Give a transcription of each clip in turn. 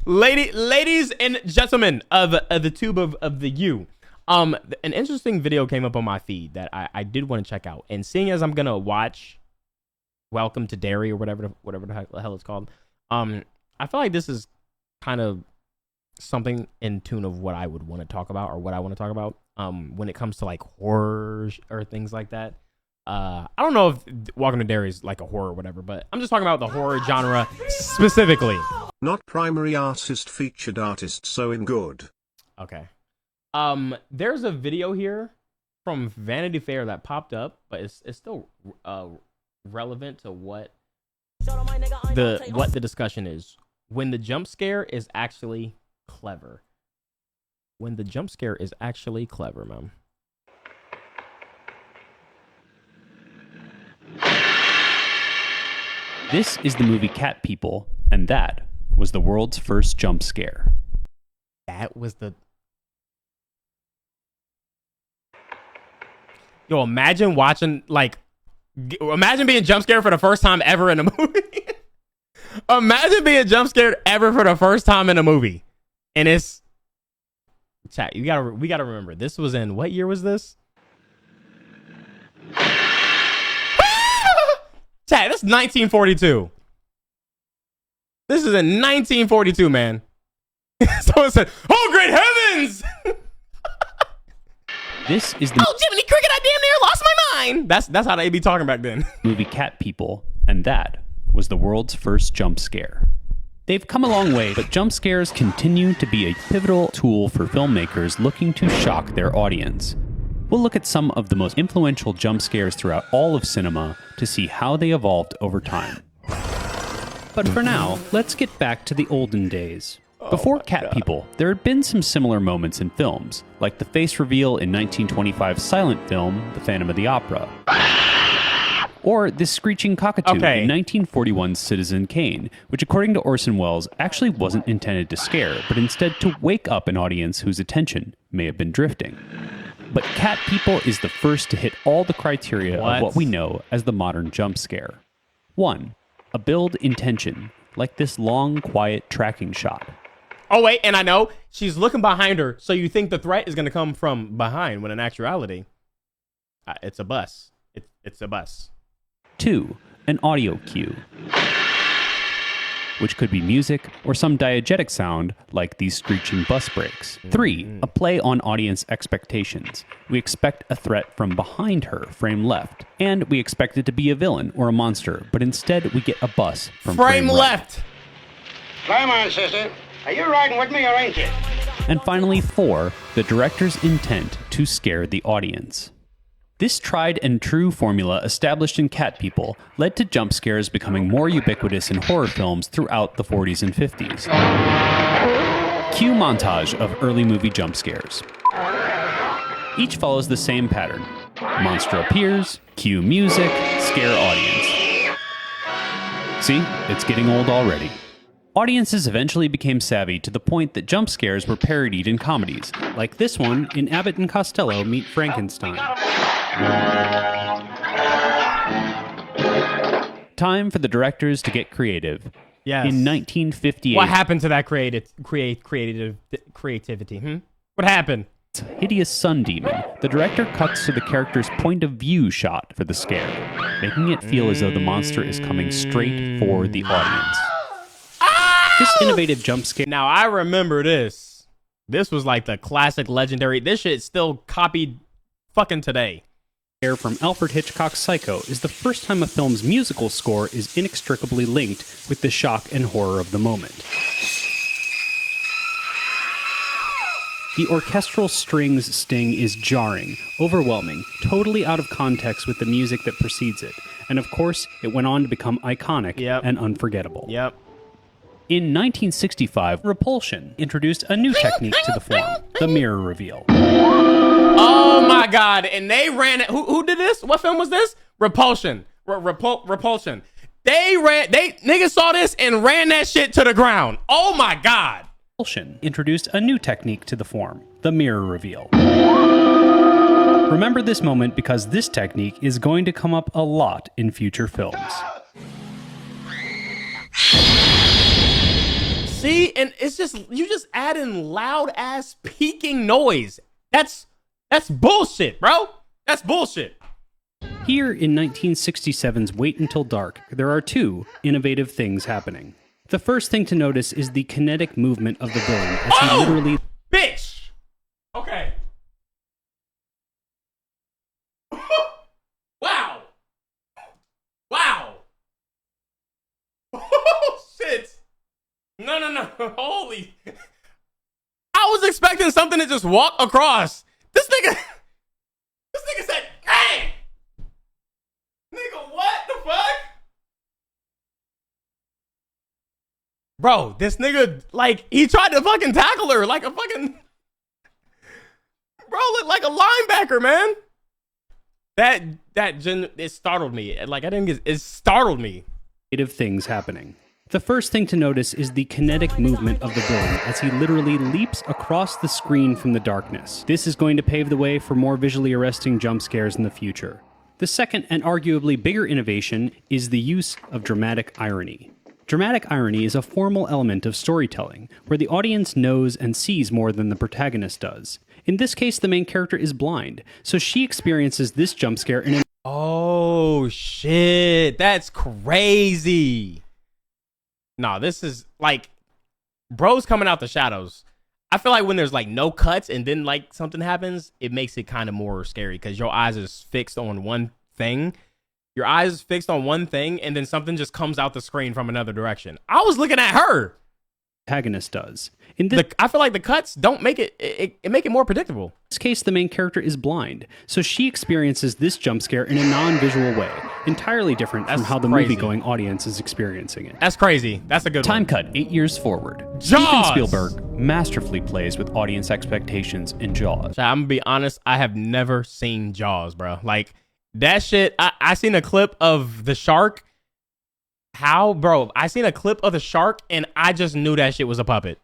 Ladies and gentlemen of the tube of the U, an interesting video came up on my feed that I did want to check out. And seeing as I'm gonna watch Welcome to Derry or whatever the hell it's called, I feel like this is kind of something in tune of what I would want to talk about or what I want to talk about when it comes to like horror or things like that. I don't know if Welcome to Derry is like a horror or whatever, but I'm just talking about the horror genre specifically. Not primary artist, featured artist, so in good. Okay. There's a video here from Vanity Fair that popped up, but it's still relevant to what the discussion is. When the jump scare is actually clever. When the jump scare is actually clever, man. This is the movie Cat People, and that was the world's first jump scare. That was the... Yo, imagine watching, like... Imagine being jump scared for the first time ever in a movie. Imagine being jump scared ever for the first time in a movie. And it's... Chat, we gotta remember, this was in... What year was this? Chat, that's 1942. This is in 1942, man. Someone said, "Oh, great heavens!" This is the Jiminy Cricket, I damn near lost my mind. That's how they be talking back then. Movie Cat People, and that was the world's first jump scare. They've come a long way, but jump scares continue to be a pivotal tool for filmmakers looking to shock their audience. We'll look at some of the most influential jump scares throughout all of cinema to see how they evolved over time. But for now, let's get back to the olden days. Before Cat People, there had been some similar moments in films, like the face reveal in 1925's silent film, The Phantom of the Opera. Or this screeching cockatoo in 1941's Citizen Kane, which according to Orson Welles actually wasn't intended to scare, but instead to wake up an audience whose attention may have been drifting. But Cat People is the first to hit all the criteria of what we know as the modern jump scare. 1. A build intention, like this long, quiet tracking shot. Oh, wait, and I know. She's looking behind her, so you think the threat is going to come from behind, when in actuality, it's a bus. It's a bus. 2. An audio cue, which could be music or some diegetic sound like these screeching bus brakes. 3. A play on audience expectations. We expect a threat from behind her, frame left, and we expect it to be a villain or a monster, but instead we get a bus from frame left. Come on, sister. Are you riding with me or ain't you? And finally, 4. The director's intent to scare the audience. This tried and true formula established in Cat People led to jump scares becoming more ubiquitous in horror films throughout the 40s and 50s. Cue montage of early movie jump scares. Each follows the same pattern. Monster appears, cue music, scare audience. See, it's getting old already. Audiences eventually became savvy to the point that jump scares were parodied in comedies, like this one in Abbott and Costello Meet Frankenstein. Time for the directors to get creative. Yes. In 1958... What happened to that creativity? What happened? Hideous Sun Demon, the director cuts to the character's point of view shot for the scare, making it feel as though the monster is coming straight for the audience. This innovative jump scare... Now, I remember this. This was like the classic legendary... This shit's still copied fucking today. From Alfred Hitchcock's Psycho is the first time a film's musical score is inextricably linked with the shock and horror of the moment. The orchestral strings sting is jarring, overwhelming, totally out of context with the music that precedes it. And of course, it went on to become iconic and unforgettable. Yep. In 1965, Repulsion introduced a new technique to the form, the mirror reveal. Oh my God. And they ran it. Who did this? What film was this? Repulsion. Repulsion. Niggas saw this and ran that shit to the ground. Oh my God. Repulsion introduced a new technique to the form, the mirror reveal. Remember this moment because this technique is going to come up a lot in future films. See, and it's just you just add in loud ass peaking noise. That's bullshit, bro. That's bullshit. Here in 1967's Wait Until Dark, there are two innovative things happening. The first thing to notice is the kinetic movement of the villain as he literally... Bitch! Okay. Wow! Wow! Oh, shit! No. Holy... I was expecting something to just walk across. This nigga said, hey! Nigga, what the fuck? Bro, this nigga, like, he tried to fucking tackle her like a fucking... Bro, look like a linebacker, man. It startled me. Like, it startled me. Things happening. The first thing to notice is the kinetic movement of the villain as he literally leaps across the screen from the darkness. This is going to pave the way for more visually arresting jump scares in the future. The second and arguably bigger innovation is the use of dramatic irony. Dramatic irony is a formal element of storytelling, where the audience knows and sees more than the protagonist does. In this case, the main character is blind, so she experiences this jump scare in an... Oh, shit. That's crazy. Nah, this is, like, bro's coming out the shadows. I feel like when there's, like, no cuts and then, like, something happens, it makes it kind of more scary because your eyes is fixed on one thing. Your eyes fixed on one thing, and then something just comes out the screen from another direction. I was looking at her. Protagonist does. In this I feel like the cuts don't make it make it more predictable. this case, the main character is blind, so she experiences this jump scare in a non-visual way, entirely different from how the crazy. movie-going audience is experiencing it. That's crazy. That's a good Time one. cut 8 years forward. Jaws! Steven Spielberg masterfully plays with audience expectations in Jaws. I'm gonna be honest. I have never seen Jaws, bro. Like that shit. I seen a clip of the shark. How, bro? I seen a clip of the shark, and I just knew that shit was a puppet.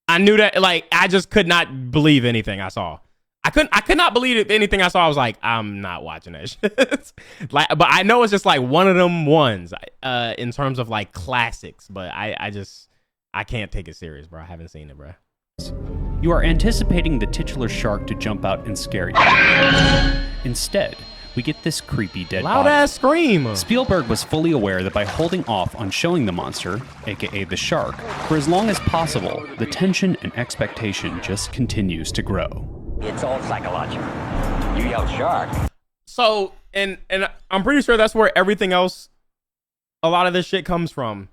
I knew that. Like I just could not believe anything I saw. I could not believe anything I saw. I was like, I'm not watching that shit. Like, but I know it's just like one of them ones in terms of like classics. But I can't take it serious, bro. I haven't seen it, bro. You are anticipating the titular shark to jump out and scare you. Instead, we get this creepy dead Loud body. ass scream. Spielberg was fully aware that by holding off on showing the monster, aka the shark, for as long as possible, the tension and expectation just continues to grow. It's all psychological. You yell shark. So, and I'm pretty sure that's where everything else, a lot of this shit comes from.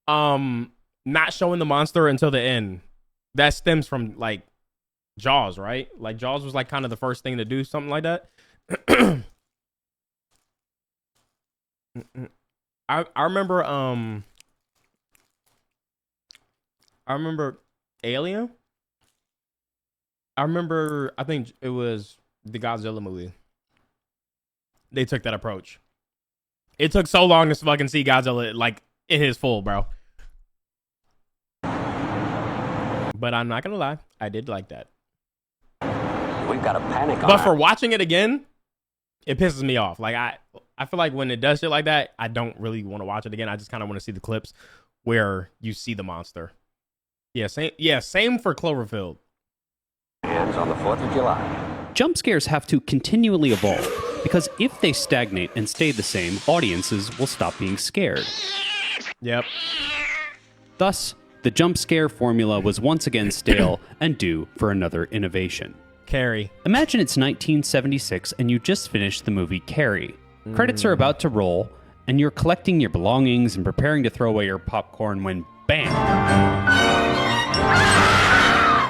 Not showing the monster until the end. That stems from like Jaws, right? Like Jaws was like kind of the first thing to do something like that. I remember Alien. I think it was the Godzilla movie. They took that approach. It took so long to fucking see Godzilla like in his full, bro. But I'm not gonna lie, I did like that. We've got a panic on But for our- watching it again, it pisses me off. Like I feel like when it does shit like that, I don't really want to watch it again. I just kind of want to see the clips where you see the monster. Yeah, same for Cloverfield. hands on the 4th of July. Jump scares have to continually evolve, because if they stagnate and stay the same, audiences will stop being scared. Yep. Thus, the jump scare formula was once again stale and due for another innovation. Carrie. Imagine it's 1976 and you just finished the movie Carrie. Credits are about to roll, and you're collecting your belongings and preparing to throw away your popcorn when bam!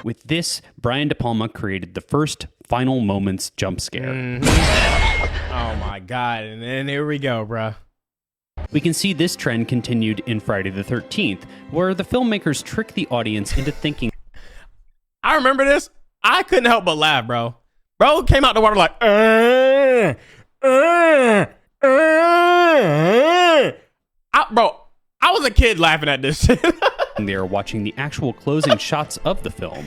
With this, Brian De Palma created the first final moments jump scare. Oh my god, and then here we go, bruh. We can see this trend continued in Friday the 13th, where the filmmakers trick the audience into thinking... I remember this. I couldn't help but laugh, bro. Bro came out the water like, bro, I was a kid laughing at this shit. they are watching the actual closing shots of the film,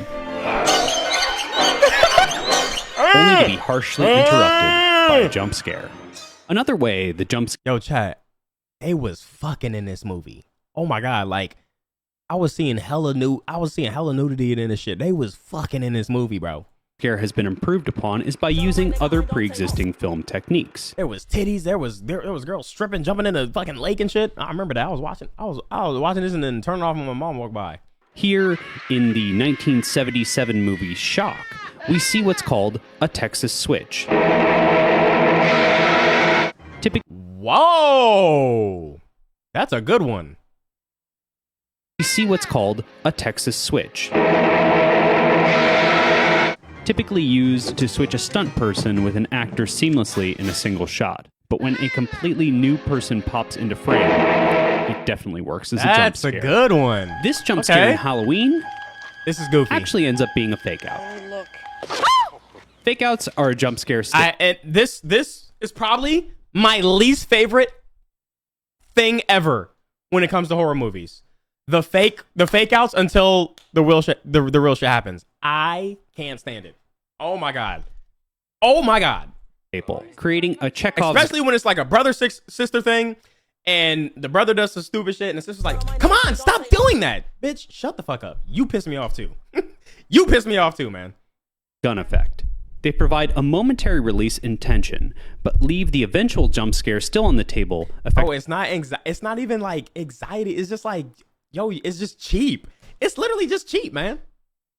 only to be harshly interrupted by a jump scare. Another way the jump scare... Yo, chat, they was fucking in this movie. Oh my god, like, I was seeing hella nudity in this shit. They was fucking in this movie, bro. Scare has been improved upon is by using other pre-existing film techniques. There was titties. There was girls stripping, jumping in the fucking lake and shit. I remember that. I was watching this and then turning off when my mom walked by. Here in the 1977 movie Shock, we see what's called a Texas switch. Whoa, that's a good one. We see what's called a Texas switch. Typically used to switch a stunt person with an actor seamlessly in a single shot. But when a completely new person pops into frame, it definitely works as a jump scare. That's a good one. This jump scare in Halloween this is goofy. actually ends up being a fake out. Oh, look. Fake outs are a jump scare This is probably my least favorite thing ever when it comes to horror movies. The fake outs until the real shit happens. I can't stand it. Oh my god. staple, creating a Chekhov's... Especially when it's like a brother-sister thing, and the brother does some stupid shit, and the sister's like, come on, stop doing that. Bitch, shut the fuck up. You piss me off too. You piss me off too, man. gun effect. They provide a momentary release in tension, but leave the eventual jump scare still on the table. Oh, it's not even like anxiety. It's just like, yo, it's just cheap. It's literally just cheap, man.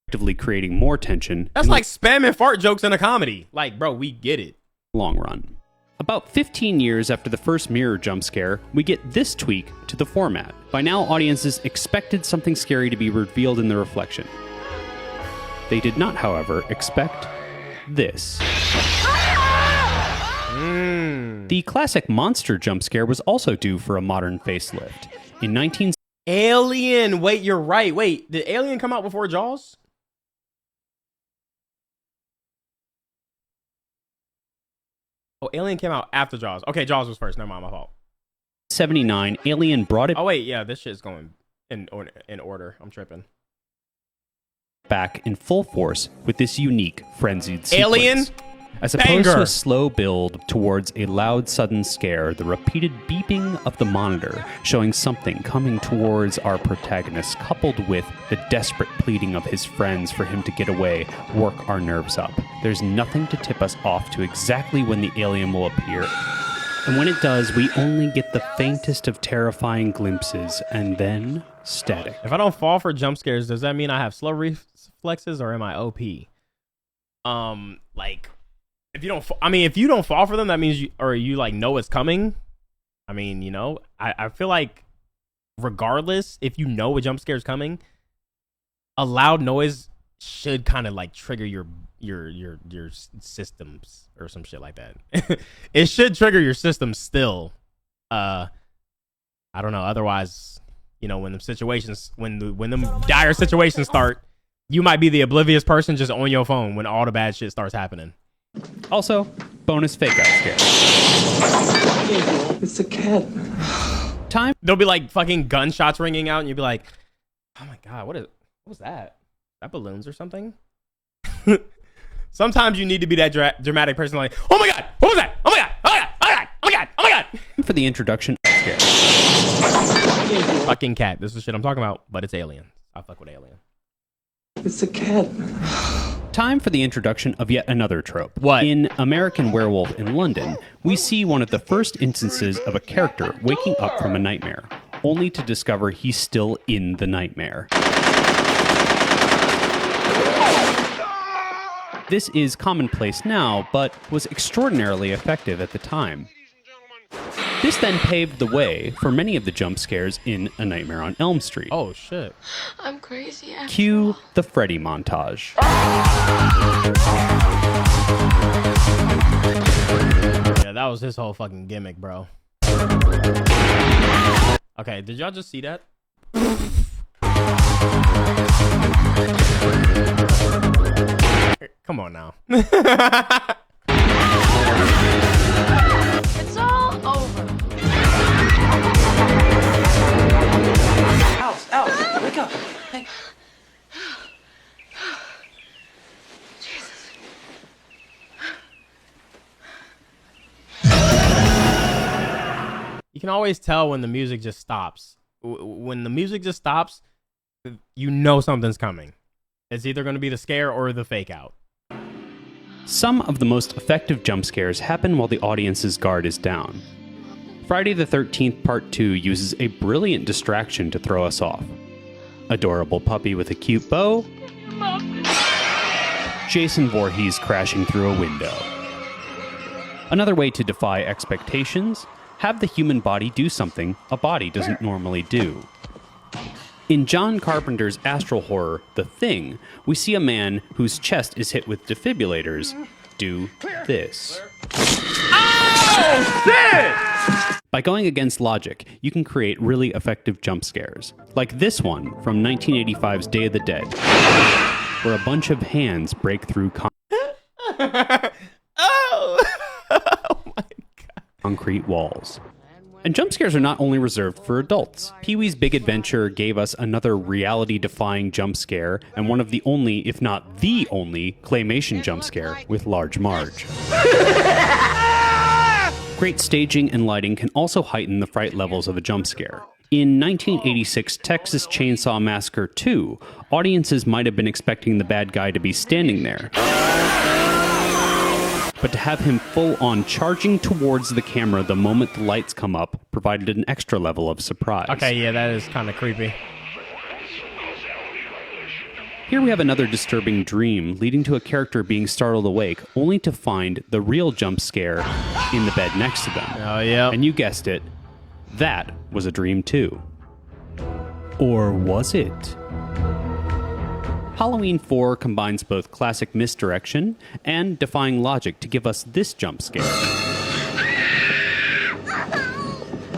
Effectively creating more tension. That's like spamming fart jokes in a comedy. Like, bro, we get it. Long run. About 15 years after the first mirror jump scare, we get this tweak to the format. By now, audiences expected something scary to be revealed in the reflection. They did not, however, expect this. The classic monster jump scare was also due for a modern facelift. In 19... Alien! Wait, you're right. Wait, did Alien come out before Jaws? Oh, Alien came out after Jaws. Okay, Jaws was first. Never mind, my fault. 79, Alien brought it... Oh, wait, yeah, this shit's going in order. I'm tripping. Back in full force with this unique frenzied sequence. Alien, as opposed banger. to a slow build towards a loud sudden scare, the repeated beeping of the monitor showing something coming towards our protagonist, coupled with the desperate pleading of his friends for him to get away, work our nerves up. There's nothing to tip us off to exactly when the alien will appear. And when it does, we only get the faintest of terrifying glimpses, and then static. If I don't fall for jump scares, does that mean I have slow reflexes or am I OP? Like, if you don't fall for them, that means you like know it's coming. I mean, you know, I feel like regardless, if you know a jump scare is coming, a loud noise should kind of like trigger your systems or some shit like that. It should trigger your system still. I don't know. Otherwise, you know, when them dire situations start, you might be the oblivious person just on your phone when all the bad shit starts happening. Also, bonus fake out scare. It's a cat. Time. There'll be like fucking gunshots ringing out, and you'll be like, "Oh my god, what was that? That balloons or something?" Sometimes you need to be that dramatic person, like, "Oh my god, what was that? Oh my god, oh my god, oh my god, oh my god, oh my god!" For the introduction scare. Fucking cat. This is shit I'm talking about, but it's Alien. I fuck with Alien. It's a cat. Time for the introduction of yet another trope. What? In American Werewolf in London, we see one of the first instances of a character waking up from a nightmare, only to discover he's still in the nightmare. This is commonplace now, but was extraordinarily effective at the time. This then paved the way for many of the jump scares in A Nightmare on Elm Street. Oh shit. I'm crazy. Cue the Freddy montage. Yeah, that was his whole fucking gimmick, bro. Okay, did y'all just see that? Come on now. It's all over. Alice, wake up. Hey. Jesus. You can always tell when the music just stops. When the music just stops, you know something's coming. It's either going to be the scare or the fake out. Some of the most effective jump scares happen while the audience's guard is down. Friday the 13th Part 2 uses a brilliant distraction to throw us off. Adorable puppy with a cute bow. Jason Voorhees crashing through a window. Another way to defy expectations, have the human body do something a body doesn't normally do. In John Carpenter's astral horror, The Thing, we see a man whose chest is hit with defibrillators do this. Oh, shit! By going against logic, you can create really effective jump scares, like this one from 1985's Day of the Dead, where a bunch of hands break through Oh! Oh my God. concrete walls. And jump scares are not only reserved for adults. Pee-wee's Big Adventure gave us another reality-defying jump scare, and one of the only, if not the only, claymation jump scare with Large Marge. Great staging and lighting can also heighten the fright levels of a jump scare. In 1986 Texas Chainsaw Massacre 2, audiences might have been expecting the bad guy to be standing there, but to have him full-on charging towards the camera the moment the lights come up provided an extra level of surprise. Okay, yeah, that is kind of creepy. Here we have another disturbing dream leading to a character being startled awake only to find the real jump scare in the bed next to them. Oh, yeah. And you guessed it, that was a dream too. Or was it? Halloween 4 combines both classic misdirection and defying logic to give us this jump scare.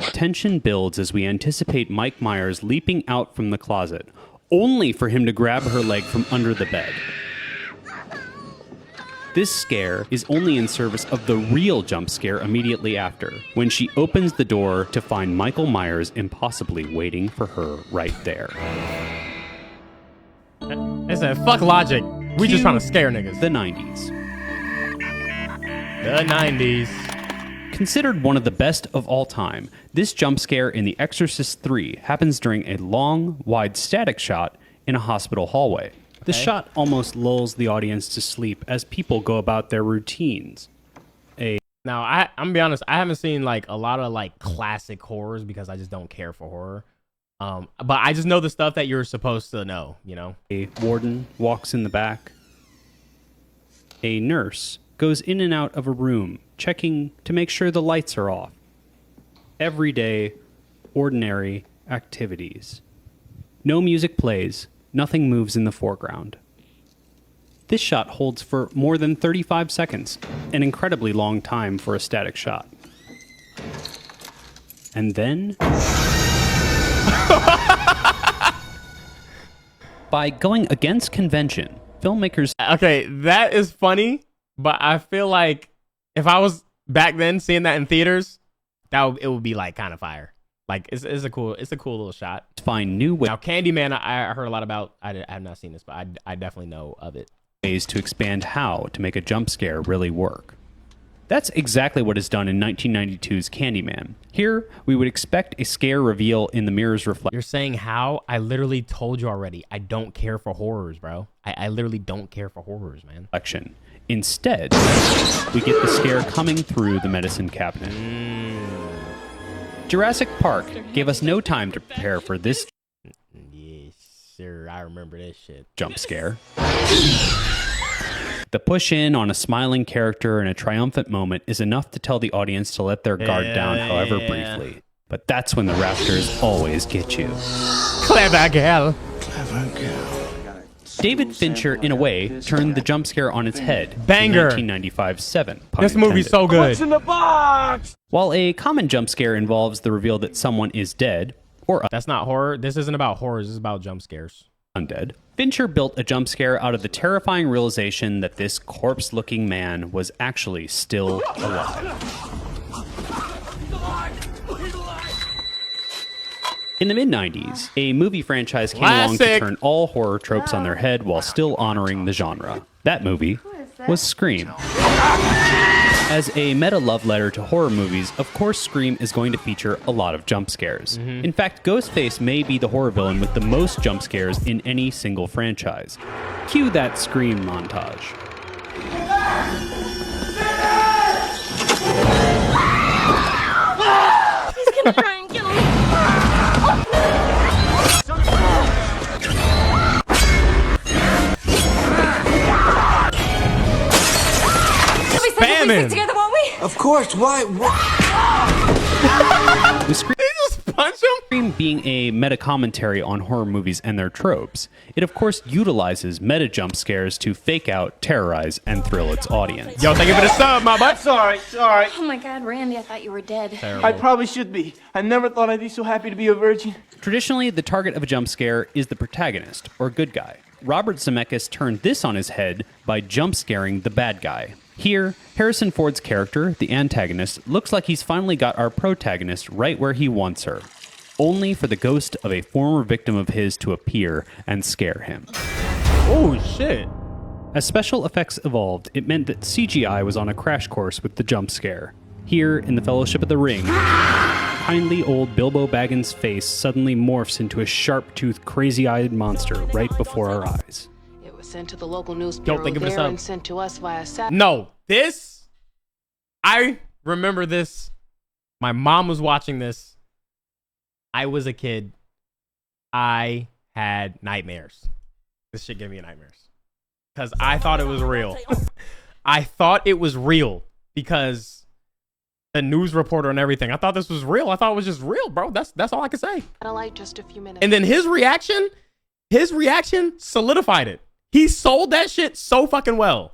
Tension builds as we anticipate Mike Myers leaping out from the closet, only for him to grab her leg from under the bed. This scare is only in service of the real jump scare immediately after, when she opens the door to find Michael Myers impossibly waiting for her right there. They said, fuck logic. We just trying to scare niggas. The 90s. The 90s. Considered one of the best of all time, this jump scare in The Exorcist 3 happens during a long, wide static shot in a hospital hallway. The shot almost lulls the audience to sleep as people go about their routines. Now, I'm gonna be honest, I haven't seen like a lot of like classic horrors because I just don't care for horror. But I just know the stuff that you're supposed to know, you know? A warden walks in the back. A nurse goes in and out of a room, checking to make sure the lights are off. Everyday, ordinary activities. No music plays, nothing moves in the foreground. This shot holds for more than 35 seconds, an incredibly long time for a static shot. And then... by going against convention, filmmakers... Okay, that is funny, but I feel like if I was back then seeing that in theaters, it would be like kind of fire. Like it's a cool little shot. Find new ways. Now, Candyman, I heard a lot about. I have not seen this, but I definitely know of it. Ways to expand how to make a jump scare really work. That's exactly what is done in 1992's Candyman. Here, we would expect a scare reveal in the mirror's reflection. You're saying how? I literally told you already. I don't care for horrors, bro. I literally don't care for horrors, man. Instead, we get the scare coming through the medicine cabinet. Jurassic Park gave us no time to prepare for this Yes, sir. I remember this shit. jump scare. The push in on a smiling character in a triumphant moment is enough to tell the audience to let their guard down, however briefly. But that's when the raptors always get you. Clever girl. David Fincher, in a way, turned the jump scare on its head. Banger. 1995's Seven. This movie's so good. While a common jump scare involves the reveal that someone is dead, or That's not horror. This isn't about horrors. This is about jump scares. undead, Fincher built a jump scare out of the terrifying realization that this corpse-looking man was actually still alive. In the mid-90s, a movie franchise came along to turn all horror tropes on their head while still honoring the genre. That movie was Scream. As a meta love letter to horror movies, of course Scream is going to feature a lot of jump scares. In fact, Ghostface may be the horror villain with the most jump scares in any single franchise. Cue that Scream montage. He's gonna try and kill me. Spamming. Together, won't we? Of course, why? With Scream Did he just punch him? being a meta commentary on horror movies and their tropes, it of course utilizes meta jump scares to fake out, terrorize, and thrill its audience. Yo, thank you for the sub, my butt. Sorry. Oh my God, Randy, I thought you were dead. I probably should be. I never thought I'd be so happy to be a virgin. Traditionally, the target of a jump scare is the protagonist, or good guy. Robert Zemeckis turned this on his head by jump scaring the bad guy. Here, Harrison Ford's character, the antagonist, looks like he's finally got our protagonist right where he wants her, only for the ghost of a former victim of his to appear and scare him. Oh, shit. As special effects evolved, it meant that CGI was on a crash course with the jump scare. Here, in the Fellowship of the Ring, kindly old Bilbo Baggins' face suddenly morphs into a sharp-toothed, crazy-eyed monster right before our eyes. It was sent to the local news bureau think of there yourself. and sent to us via satellite. No, this, I remember this. My mom was watching this. I was a kid. I had nightmares. This shit gave me nightmares. Because I thought it was real. I thought it was real because the news reporter and everything. I thought this was real. I thought it was just real, bro. That's all I could say. Just a few minutes. And then his reaction solidified it. He sold that shit so fucking well.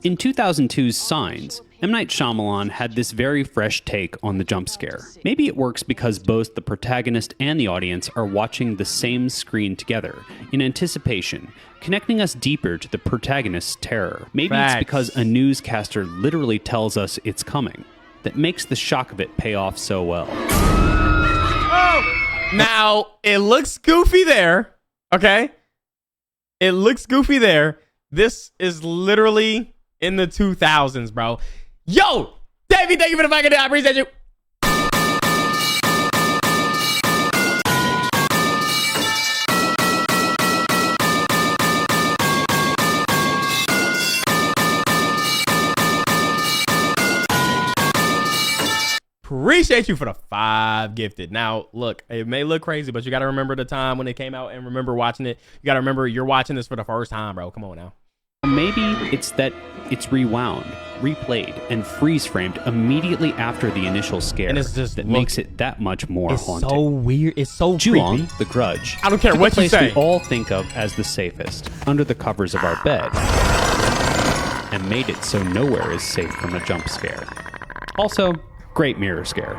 In 2002's Signs, M. Night Shyamalan had this very fresh take on the jump scare. Maybe it works because both the protagonist and the audience are watching the same screen together, in anticipation, connecting us deeper to the protagonist's terror. Maybe Facts. it's because a newscaster literally tells us it's coming, that makes the shock of it pay off so well. Now, it looks goofy there, okay? It looks goofy there. This is literally in the 2000s, bro. Yo, Davey, thank you for the fucking day. I appreciate you. Appreciate you for the 5 gifted. Now, look, it may look crazy, but you got to remember the time when it came out and remember watching it. You got to remember you're watching this for the first time, bro. Come on now. Maybe it's that it's rewound, replayed, and freeze-framed immediately after the initial scare And it's just that look- makes it that much more It's haunting. so weird. It's so Ju-on, creepy. The Grudge. I don't care took what a place you say. we all think of as the safest, under the covers of our bed, and made it so nowhere is safe from a jump scare. Also, great mirror scare.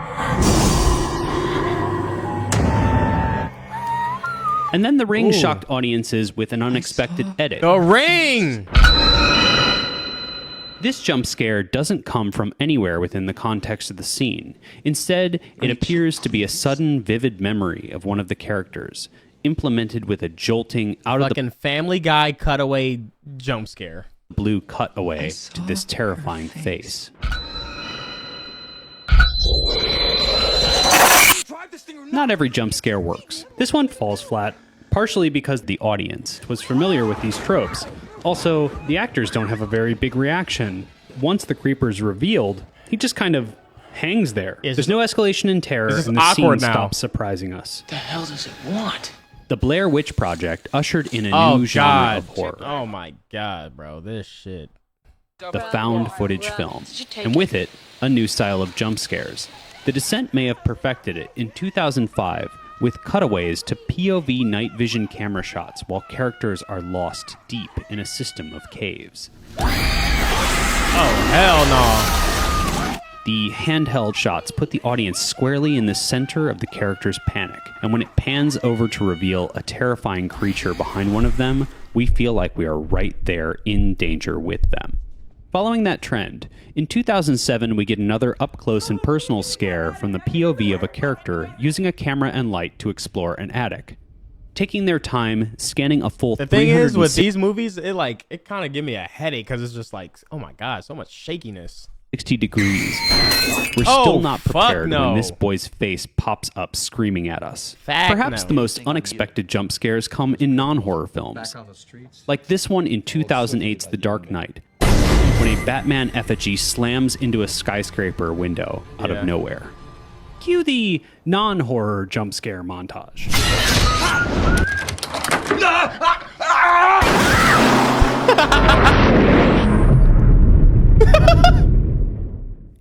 And then The Ring shocked audiences with an unexpected edit. The Ring. This jump scare doesn't come from anywhere within the context of the scene. Instead, it appears to be a sudden, vivid memory of one of the characters, implemented with a jolting, out of Fucking Family Guy cutaway jump scare. the blue cutaway to this terrifying face. Not every jump scare works. This one falls flat, partially because the audience was familiar with these tropes. Also, the actors don't have a very big reaction. Once the creeper's revealed, he just kind of hangs there. There's no escalation in terror, This is and the scene awkward now. stops surprising us. The hell does it want? The Blair Witch Project ushered in a Oh, new genre God. of horror. Oh, my God, bro. This shit. The found footage film, and with it, a new style of jump scares. The Descent may have perfected it in 2005 with cutaways to POV night vision camera shots while characters are lost deep in a system of caves. Oh, hell no. The handheld shots put the audience squarely in the center of the character's panic, and when it pans over to reveal a terrifying creature behind one of them, we feel like we are right there in danger with them. Following that trend, in 2007 we get another up-close and personal scare from the POV of a character using a camera and light to explore an attic. Taking their time, scanning a full The thing is, with 360 these movies, it kind of give me a headache because it's just like, oh my God, so much shakiness. 60 degrees. We're Oh, still not fuck prepared no. when this boy's face pops up screaming at us. Fact Perhaps no. the most unexpected jump scares come in non-horror films, like this one in 2008's The Dark Knight, when a Batman effigy slams into a skyscraper window out of nowhere. Cue the non-horror jump scare montage.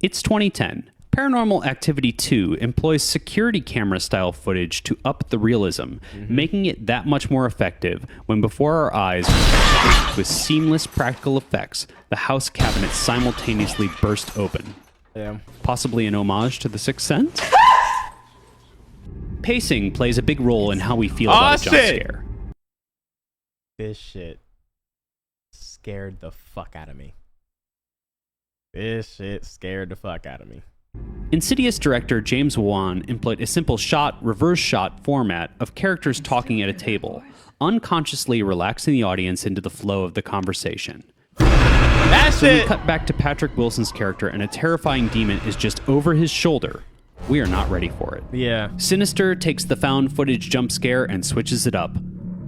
It's 2010. Paranormal Activity 2 employs security camera style footage to up the realism, making it that much more effective when before our eyes, with seamless practical effects, the house cabinet simultaneously burst open. Yeah. Possibly an homage to The Sixth Sense? Pacing plays a big role in how we feel about a jump scare. This shit scared the fuck out of me. This shit scared the fuck out of me. Insidious director James Wan employed a simple shot, reverse shot format of characters talking at a table, unconsciously relaxing the audience into the flow of the conversation. That's So we it. cut back to Patrick Wilson's character and a terrifying demon is just over his shoulder. We are not ready for it. Yeah. Sinister takes the found footage jump scare and switches it up,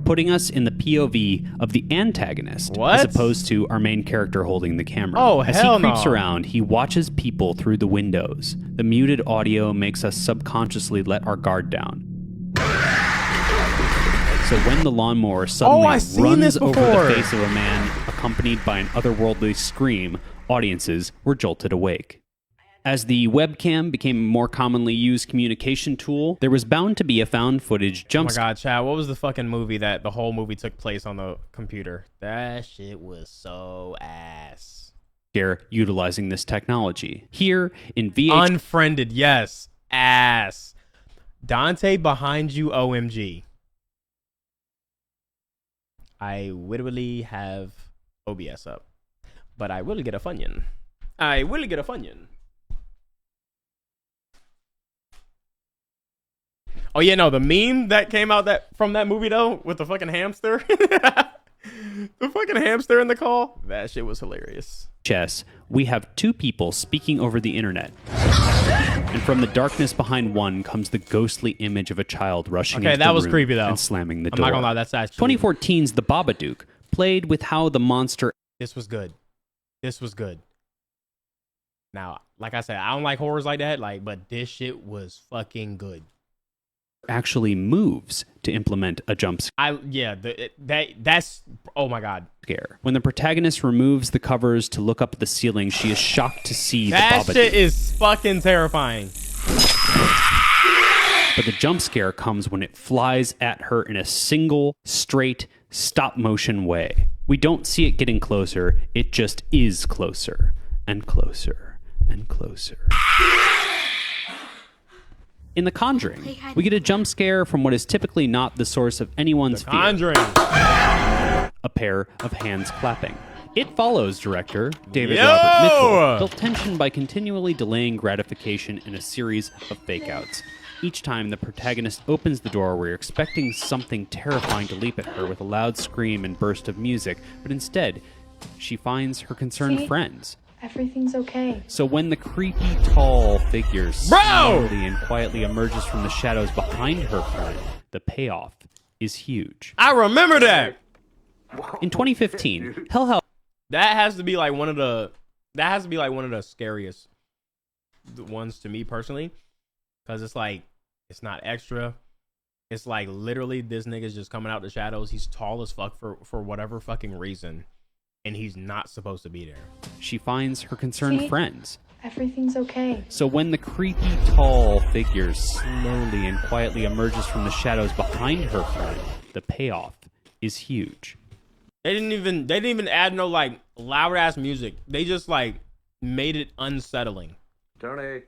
putting us in the POV of the antagonist, What? as opposed to our main character holding the camera. Oh, as hell he creeps no. around, he watches people through the windows. The muted audio makes us subconsciously let our guard down. So when the lawnmower suddenly I've seen runs this over before. the face of a man, accompanied by an otherworldly scream, audiences were jolted awake. As the webcam became a more commonly used communication tool, there was bound to be a found footage Oh jump my god, Chad, what was the fucking movie that the whole movie took place on the computer? That shit was so ass. scare utilizing this technology. Here in VH, Unfriended, yes. Ass. Dante behind you, OMG. I literally have OBS up, but I will get a Funyun. I will get a Funyun. Oh yeah, no, the meme that came out from that movie though, with the fucking hamster. The fucking hamster in the call. That shit was hilarious. chess, we have two people speaking over the internet. And from the darkness behind one comes the ghostly image of a child rushing into that the was room creepy though. and slamming the I'm door. not gonna lie, that's actually 2014's The Babadook played with how the monster This was good. This was good. Now, like I said, I don't like horrors like that, but this shit was fucking good. actually moves to implement a jump That's oh my god. scare. When the protagonist removes the covers to look up at the ceiling, she is shocked to see That the Babadook. shit is fucking terrifying. But the jump scare comes when it flies at her in a single, straight, stop-motion way. We don't see it getting closer, it just is closer, and closer, and closer. In The Conjuring, we get a jump scare from what is typically not the source of anyone's fear. Conjuring. A pair of hands clapping. It Follows director David Yo! Robert Mitchell built tension by continually delaying gratification in a series of fake-outs. Each time the protagonist opens the door, we're expecting something terrifying to leap at her with a loud scream and burst of music, but instead, she finds her concerned friends. Everything's okay. So when the creepy, tall figure Bro! slowly and quietly emerges from the shadows behind her friend, the payoff is huge. I remember that. In 2015, Hell House That has to be like one of the scariest ones to me personally, because it's not extra. It's like literally this nigga's just coming out the shadows. He's tall as fuck for whatever fucking reason, and he's not supposed to be there. she finds her concerned See? friends. Everything's okay. So when the creepy, tall figure slowly and quietly emerges from the shadows behind her friend, the payoff is huge. They didn't even add no like loud ass music. They just like made it unsettling. Tony.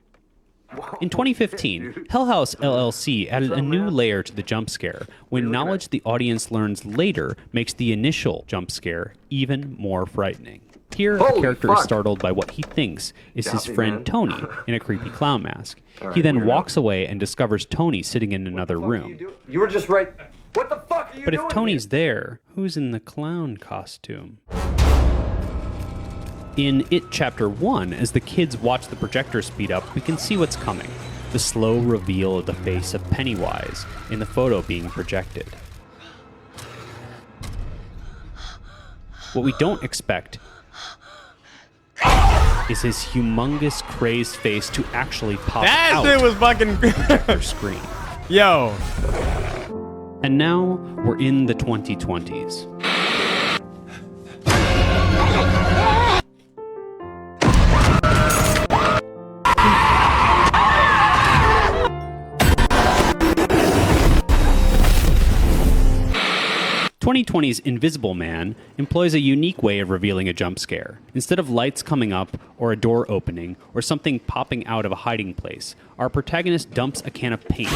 In 2015, Hell House LLC added a new layer to the jump scare when knowledge the audience learns later makes the initial jump scare even more frightening. Here, a character is startled by what he thinks is his friend Tony in a creepy clown mask. He then walks away and discovers Tony sitting in another room. You were just right. What the fuck are you But doing? if Tony's there, who's in the clown costume? In It Chapter 1, as the kids watch the projector speed up, we can see what's coming. The slow reveal of the face of Pennywise in the photo being projected. What we don't expect is his humongous crazed face to actually pop out. That shit was fucking their screen. Yo. And now we're in the 2020s. "2020's Invisible Man employs a unique way of revealing a jump scare. Instead of lights coming up, or a door opening, or something popping out of a hiding place, our protagonist dumps a can of paint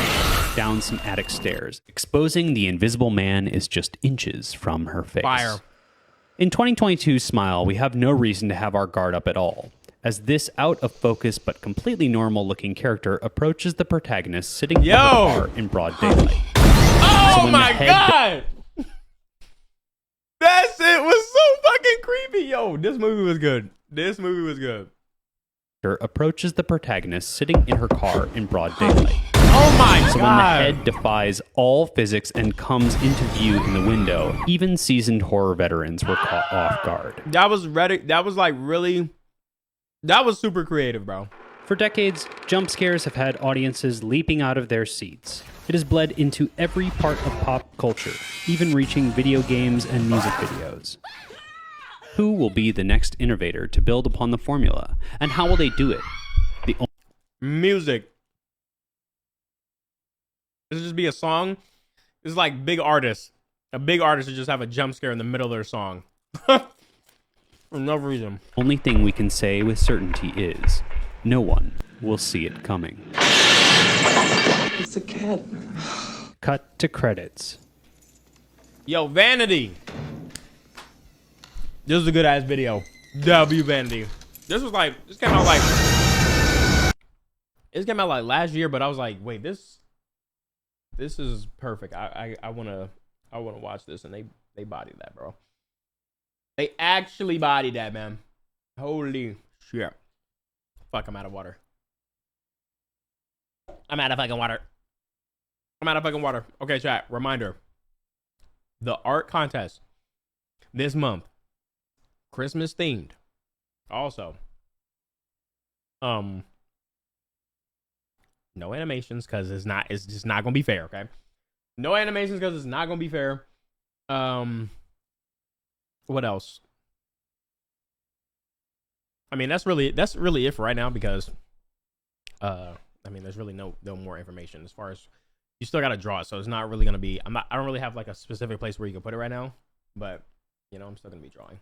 down some attic stairs, exposing the Invisible Man is just inches from her face. Fire. In 2022's Smile, we have no reason to have our guard up at all, as this out-of-focus but completely normal-looking character approaches the protagonist sitting in the bar in broad daylight. Oh my god! That shit was so fucking creepy. Yo, this movie was good. This movie was good. Approaches the protagonist sitting in her car in broad daylight. Oh my so god! When the head defies all physics and comes into view in the window, even seasoned horror veterans were caught off guard. That was That was like really. That was super creative, bro. For decades, jump scares have had audiences leaping out of their seats. It has bled into every part of pop culture, even reaching video games and music videos. Who will be the next innovator to build upon the formula, and how will they do it? Music. This would just be a song. It's like big artists. A big artist would just have a jump scare in the middle of their song. For no reason. Only thing we can say with certainty is, no one will see it coming. It's a cat. Cut to credits. Yo, Vanity. This was a good ass video. W Vanity. This came out like last year, but I was like, wait, this is perfect. I wanna watch this, and they bodied that, bro. They actually bodied that, man. Holy shit. Fuck, I'm out of water. I'm out of fucking water. Okay, chat. Reminder. The art contest this month. Christmas themed. Also. No animations because it's just not gonna be fair, okay? No animations because it's not gonna be fair. What else? I mean, that's really it for right now because I mean, there's really no more information as far as you still gotta draw it, so it's not really gonna be I don't really have like a specific place where you can put it right now, but you know, I'm still gonna be drawing.